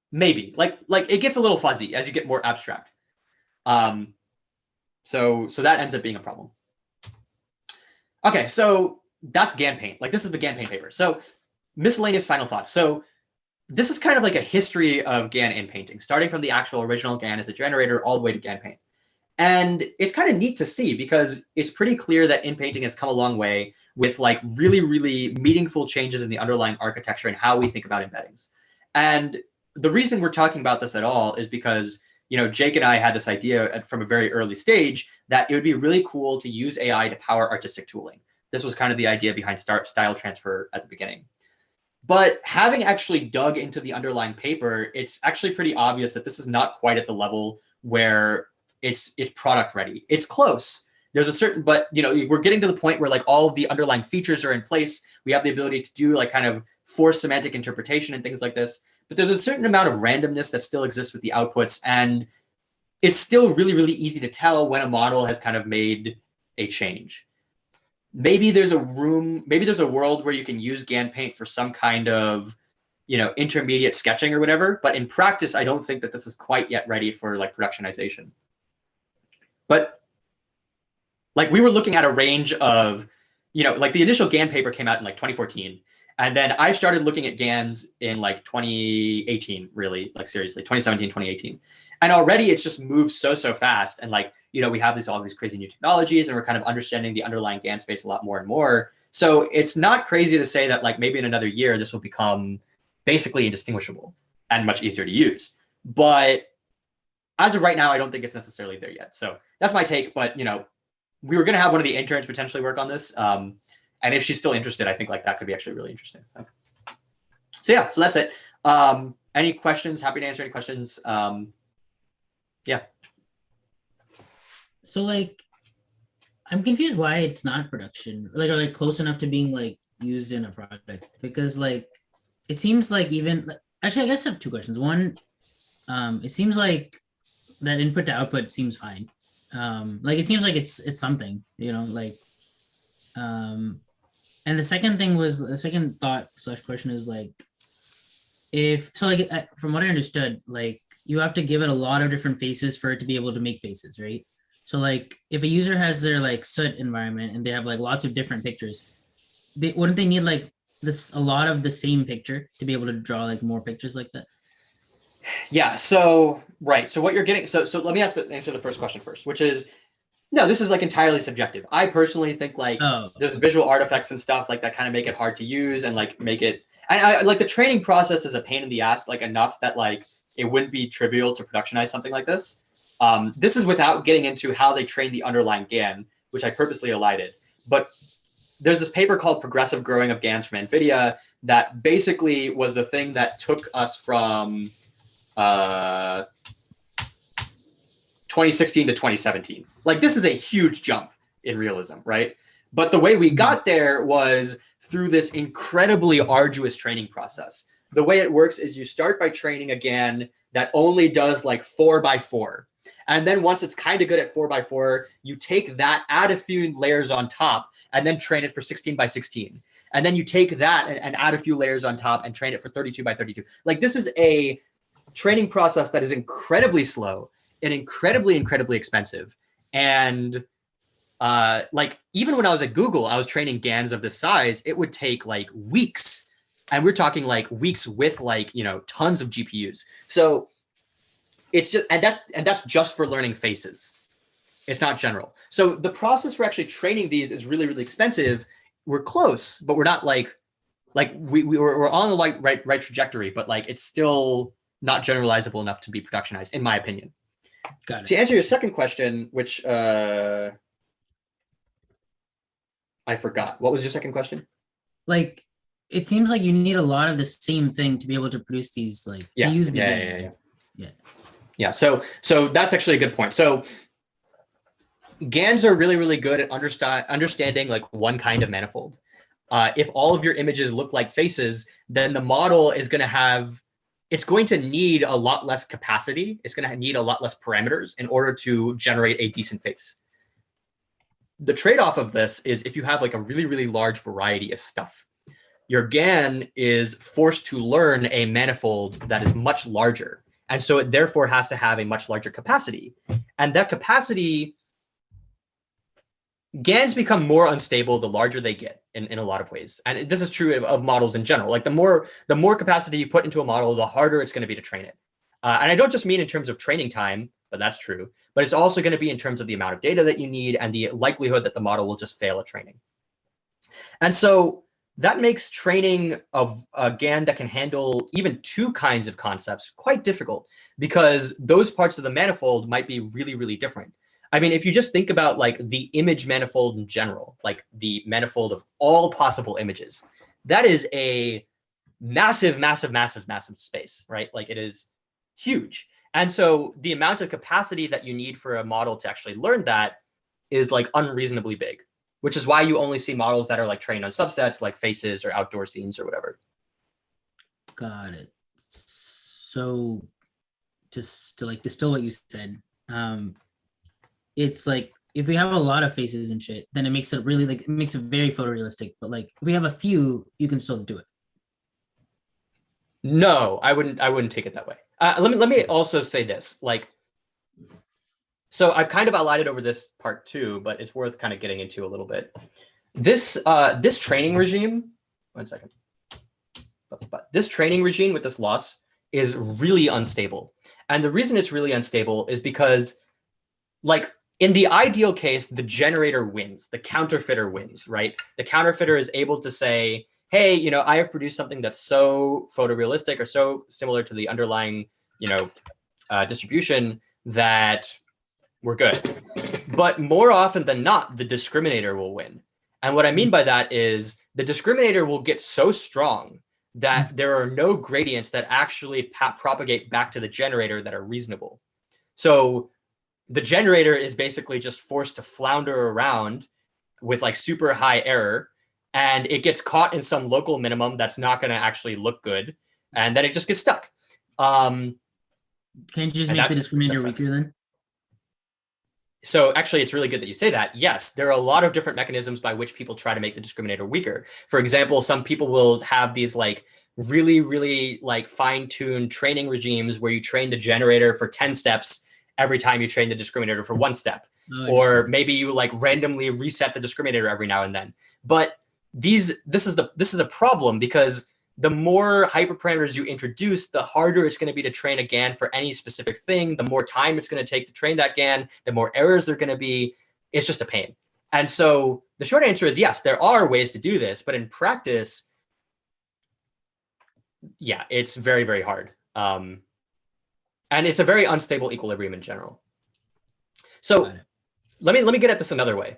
maybe like it gets a little fuzzy as you get more abstract. So that ends up being a problem. Okay, so that's GANPaint. Like this is the GANPaint paper. So miscellaneous final thoughts. So this is kind of like a history of GAN Inpainting, starting from the actual original GAN as a generator all the way to GANPaint. And it's kind of neat to see because it's pretty clear that Inpainting has come a long way with like really, really meaningful changes in the underlying architecture and how we think about embeddings. And the reason we're talking about this at all is because Jake and I had this idea from a very early stage that it would be really cool to use AI to power artistic tooling. This was kind of the idea behind style transfer at the beginning. But having actually dug into the underlying paper, it's actually pretty obvious that this is not quite at the level where it's product ready. It's close. There's a certain, but we're getting to the point where like all of the underlying features are in place. We have the ability to do like kind of forced semantic interpretation and things like this. But there's a certain amount of randomness that still exists with the outputs, and it's still really, really easy to tell when a model has kind of made a change. Maybe there's a world where you can use GANPaint for some kind of, intermediate sketching or whatever. But in practice, I don't think that this is quite yet ready for like productionization. But like we were looking at a range of, like the initial GAN paper came out in like 2014. And then I started looking at GANs in like 2018, really, like seriously, 2017, 2018. And already it's just moved so fast. And like, we have all these crazy new technologies and we're kind of understanding the underlying GAN space a lot more and more. So it's not crazy to say that like maybe in another year, this will become basically indistinguishable and much easier to use. But as of right now, I don't think it's necessarily there yet. So that's my take. But, we were going to have one of the interns potentially work on this. And if she's still interested, I think like that could be actually really interesting. Okay. So yeah, so that's it. Any questions? Happy to answer any questions. Yeah. So like, I'm confused why it's not production, like, or like close enough to being like used in a project, because like, it seems like even, actually, I guess I have two questions. One, it seems like that input to output seems fine. Like it seems like it's something, like, and the second thought / question is like, from what I understood, like you have to give it a lot of different faces for it to be able to make faces, right? So like if a user has their like soot environment and they have like lots of different pictures, wouldn't they need like a lot of the same picture to be able to draw like more pictures like that? Yeah. So right. So what you're getting. So let me answer the first question first, which is, no, this is like entirely subjective. I personally think like there's visual artifacts and stuff like that kind of make it hard to use and like make it. I like the training process is a pain in the ass, like enough that like it wouldn't be trivial to productionize something like this. This is without getting into how they train the underlying GAN, which I purposely elided. But there's this paper called Progressive Growing of GANs from NVIDIA that basically was the thing that took us from 2016 to 2017. Like this is a huge jump in realism, right? But the way we got there was through this incredibly arduous training process. The way it works is you start by training a GAN that only does like 4x4. And then once it's kind of good at 4x4, you take that, add a few layers on top, and then train it for 16x16. And then you take that and add a few layers on top and train it for 32x32. Like this is a training process that is incredibly slow and incredibly expensive. And like even when I was at Google, I was training GANs of this size. It would take like weeks, and we're talking like weeks with like tons of GPUs. So it's just and that's just for learning faces. It's not general. So the process for actually training these is really expensive. We're close, but we're not like we're on the right trajectory, but like it's still not generalizable enough to be productionized, in my opinion. Got it. To answer your second question, which I forgot. What was your second question? Like, it seems like you need a lot of the same thing to be able to produce these, like, to use the GAN. Yeah. So that's actually a good point. So GANs are really good at understanding like one kind of manifold. If all of your images look like faces, then the model is going to have it's going to need a lot less capacity. It's going to need a lot less parameters in order to generate a decent face. The trade-off of this is if you have like a really, really large variety of stuff, your GAN is forced to learn a manifold that is much larger. And so it therefore has to have a much larger capacity. And that capacity, GANs become more unstable the larger they get in a lot of ways. And this is true of models in general. Like the more capacity you put into a model, the harder it's going to be to train it. And I don't just mean in terms of training time, but that's true. But it's also going to be in terms of the amount of data that you need and the likelihood that the model will just fail at training. And so that makes training of a GAN that can handle even two kinds of concepts quite difficult, because those parts of the manifold might be really, really different. I mean, if you just think about like the image manifold in general, like the manifold of all possible images, that is a massive, massive, massive, massive space, right? Like it is huge. And so the amount of capacity that you need for a model to actually learn that is like unreasonably big, which is why you only see models that are like trained on subsets like faces or outdoor scenes or whatever. Got it. So just to like distill what you said, it's like if we have a lot of faces and shit, then it makes it really like it makes it very photorealistic. But like if we have a few, you can still do it. No, I wouldn't take it that way. Let me also say this, like, so I've kind of outlined over this part too, but it's worth kind of getting into a little bit. This this training regime, one second. But this training regime with this loss is really unstable. And the reason it's really unstable is because, like, in the ideal case, the generator wins, the counterfeiter wins, right? The counterfeiter is able to say, hey, you know, I have produced something that's so photorealistic or so similar to the underlying, you know, distribution that we're good. But more often than not, the discriminator will win. And what I mean by that is the discriminator will get so strong that there are no gradients that actually propagate back to the generator that are reasonable. So the generator is basically just forced to flounder around with like super high error, and it gets caught in some local minimum that's not going to actually look good, and then it just gets stuck. Can't you just make the discriminator weaker then? So actually, it's really good that you say that. Yes, there are a lot of different mechanisms by which people try to make the discriminator weaker. For example, some people will have these like really, really like fine-tuned training regimes where you train the generator for 10 steps every time you train the discriminator for 1 step. Or maybe you like randomly reset the discriminator every now and then. But this is a problem, because the more hyperparameters you introduce, the harder it's going to be to train a GAN for any specific thing. The more time it's going to take to train that GAN, the more errors there are going to be. It's just a pain. And so the short answer is yes, there are ways to do this, but in practice, yeah, it's very, very hard. And it's a very unstable equilibrium in general. So let me get at this another way.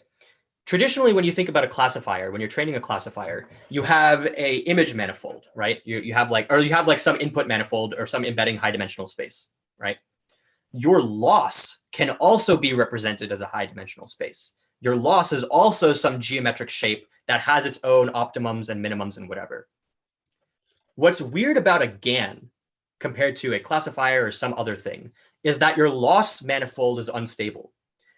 Traditionally, when you think about a classifier, when you're training a classifier, you have a image manifold, right? You have like some input manifold or some embedding high dimensional space, right? Your loss can also be represented as a high dimensional space. Your loss is also some geometric shape that has its own optimums and minimums and whatever. What's weird about a GAN compared to a classifier or some other thing is that your loss manifold is unstable.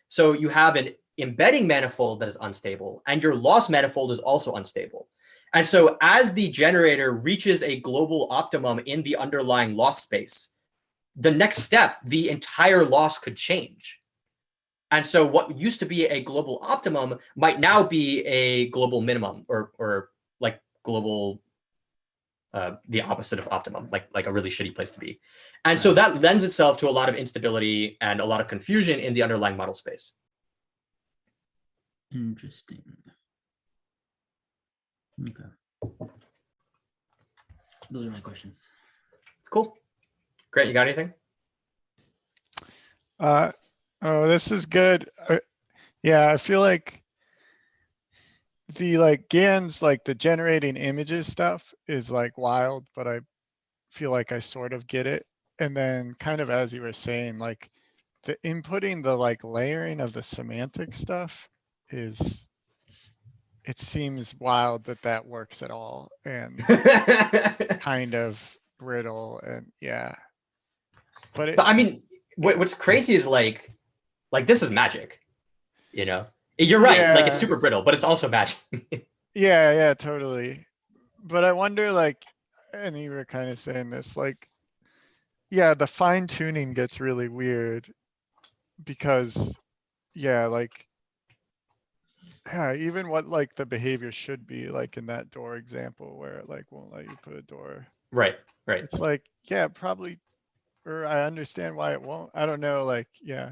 So you have an embedding manifold that is unstable, and your loss manifold is also unstable. And so as the generator reaches a global optimum in the underlying loss space, the next step, the entire loss could change. And so what used to be a global optimum might now be a global minimum, or like global, the opposite of optimum, like a really shitty place to be. And so that lends itself to a lot of instability and a lot of confusion in the underlying model space. Interesting. Okay. Those are my questions. Cool. Grant, you got anything? Oh, this is good. Yeah, I feel like the like GANs, like the generating images stuff is like wild, but I feel like I sort of get it. And then kind of as you were saying, like the inputting, the like layering of the semantic stuff is, it seems wild that that works at all, and kind of brittle and yeah. But it, But I mean, what's crazy is like this is magic, you know? You're right. Like it's yeah, super brittle, but it's also magic. yeah, totally. But I wonder like, and you were kind of saying this, like, yeah, the fine tuning gets really weird because yeah, like, yeah, even what like the behavior should be like in that door example where it like won't let you put a door. Right, right. It's like, yeah, probably, or I understand why it won't. I don't know, like, yeah.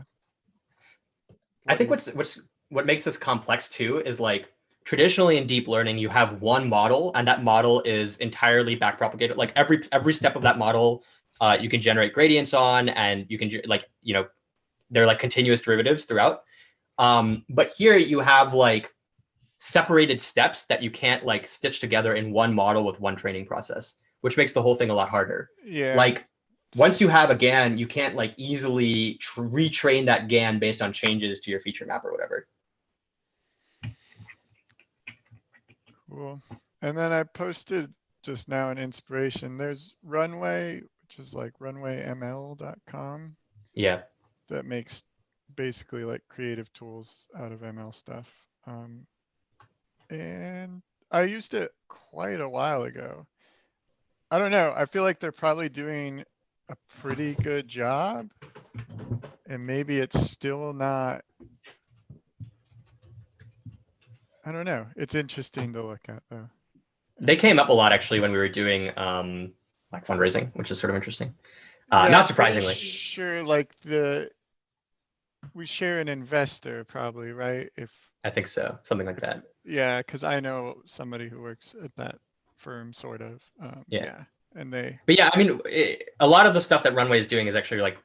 I What think is, what makes this complex too is like traditionally in deep learning you have one model and that model is entirely backpropagated. Like every step of that model, you can generate gradients on, and you can like they're like continuous derivatives throughout. But here you have like separated steps that you can't like stitch together in one model with one training process, which makes the whole thing a lot harder. yeah, Like once you have a GAN, you can't like easily retrain that GAN based on changes to your feature map or whatever. cool. And then I posted just now an inspiration. There's Runway, which is like runwayml.com Yeah. that makes basically like creative tools out of ML stuff. And I used it quite a while ago. I don't know. I feel like they're probably doing a pretty good job, and maybe it's still not. I don't know. It's interesting to look at though. They came up a lot actually when we were doing like fundraising, which is sort of interesting. Yeah, Not I'm pretty surprisingly. sure like we share an investor probably, right? If I think so. Something like that. yeah, because I know somebody who works at that firm, sort of. Yeah. Yeah, and they. But yeah, I mean, a lot of the stuff that Runway is doing is actually like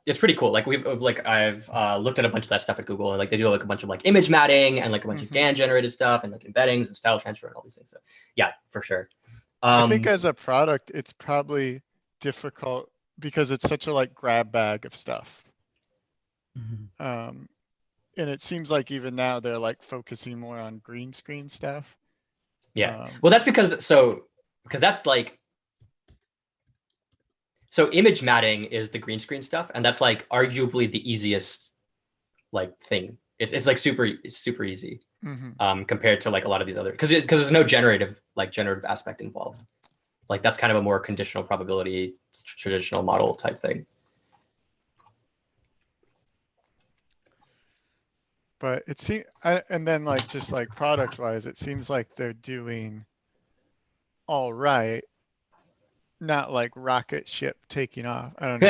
it's pretty cool. Like I've looked at a bunch of that stuff at Google, and like they do like a bunch of like image matting and like a bunch of GAN generated stuff and like embeddings and style transfer and all these things. So yeah, for sure. I think as a product, it's probably difficult because it's such a like grab bag of stuff. And it seems like even now they're like focusing more on green screen stuff. Yeah. Well, that's because that's like so image matting is the green screen stuff, and that's like arguably the easiest like thing. It's like super easy compared to like a lot of these other because there's no generative aspect involved. Like that's kind of a more conditional probability traditional model type thing. But it seems, and then like just like product wise, it seems like they're doing all right, not like rocket ship taking off. I don't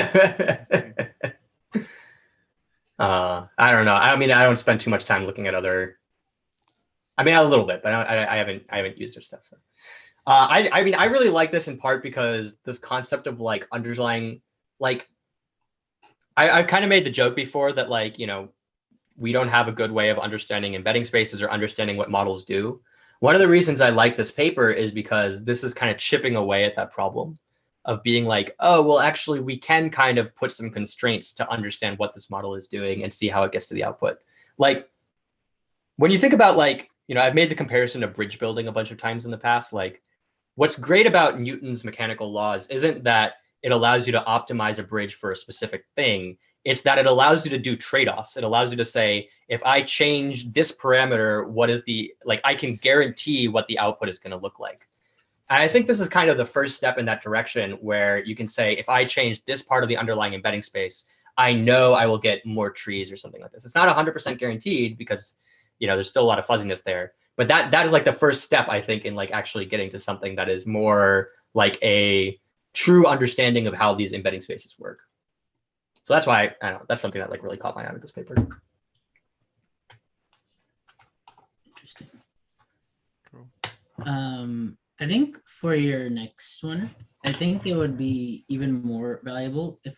know. I don't know. I mean, I don't spend too much time looking at other. I mean, a little bit, but I haven't used their stuff. So, I mean, I really like this in part because this concept of like underlying, like, I've kind of made the joke before that like we don't have a good way of understanding embedding spaces or understanding what models do. One of the reasons I like this paper is because this is kind of chipping away at that problem of being like, oh, well, actually, we can kind of put some constraints to understand what this model is doing and see how it gets to the output. Like when you think about like, I've made the comparison to bridge building a bunch of times in the past. Like what's great about Newton's mechanical laws isn't that it allows you to optimize a bridge for a specific thing. It's that it allows you to do trade-offs. It allows you to say, if I change this parameter, what is I can guarantee what the output is going to look like. And I think this is kind of the first step in that direction where you can say, if I change this part of the underlying embedding space, I know I will get more trees or something like this. It's not 100% guaranteed because, there's still a lot of fuzziness there. But that is like the first step, I think, in like actually getting to something that is more like a true understanding of how these embedding spaces work. So that's why I don't know, that's something that like really caught my eye with this paper. Interesting. Cool. I think for your next one, I think it would be even more valuable if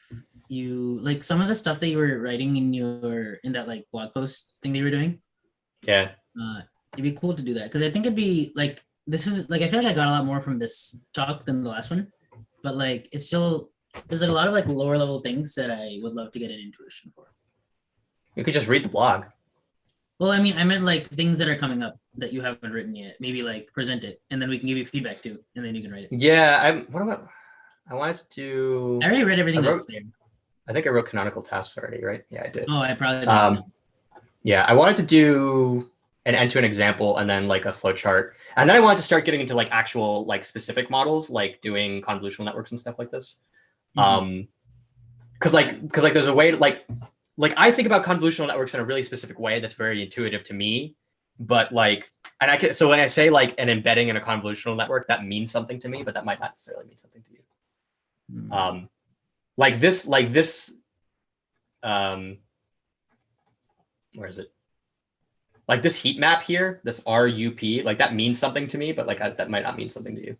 you like some of the stuff that you were writing in that like blog post thing that you were doing. Yeah. It'd be cool to do that because I think it'd be like this is like I feel like I got a lot more from this talk than the last one, but like it's still there's like a lot of like lower level things that I would love to get an intuition for. You could just read the blog. Well, I mean, I meant like things that are coming up that you haven't written yet. Maybe like present it, and then we can give you feedback too, and then you can write it. Yeah. What about? I wanted to do. I already read everything I that's wrote- there. I think I wrote canonical tasks already, right? Yeah, I did. Oh, I probably didn't. Yeah, I wanted to do an end-to-end example and then like a flowchart, and then I wanted to start getting into like actual like specific models, like doing convolutional networks and stuff like this. Mhm. Because like there's a way to like I think about convolutional networks in a really specific way that's very intuitive to me, but like, and I can, so when I say like an embedding in a convolutional network, that means something to me, but that might not necessarily mean something to you. Mm. Like this, where is it? Like this heat map here, this RUP, like that means something to me, but like that might not mean something to you.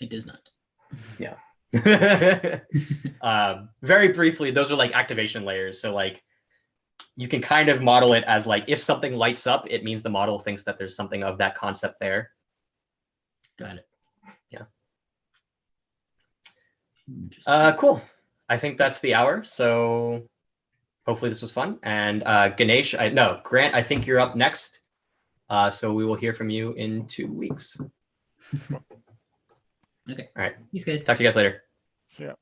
It does not. Yeah. Very briefly, those are like activation layers. So like you can kind of model it as like if something lights up, it means the model thinks that there's something of that concept there. Got it. Yeah. Interesting. Cool. I think that's the hour. So hopefully this was fun. And Ganesh, Grant, I think you're up next. So we will hear from you in 2 weeks. Okay. All right. Thanks, guys. Talk to you guys later. Yeah.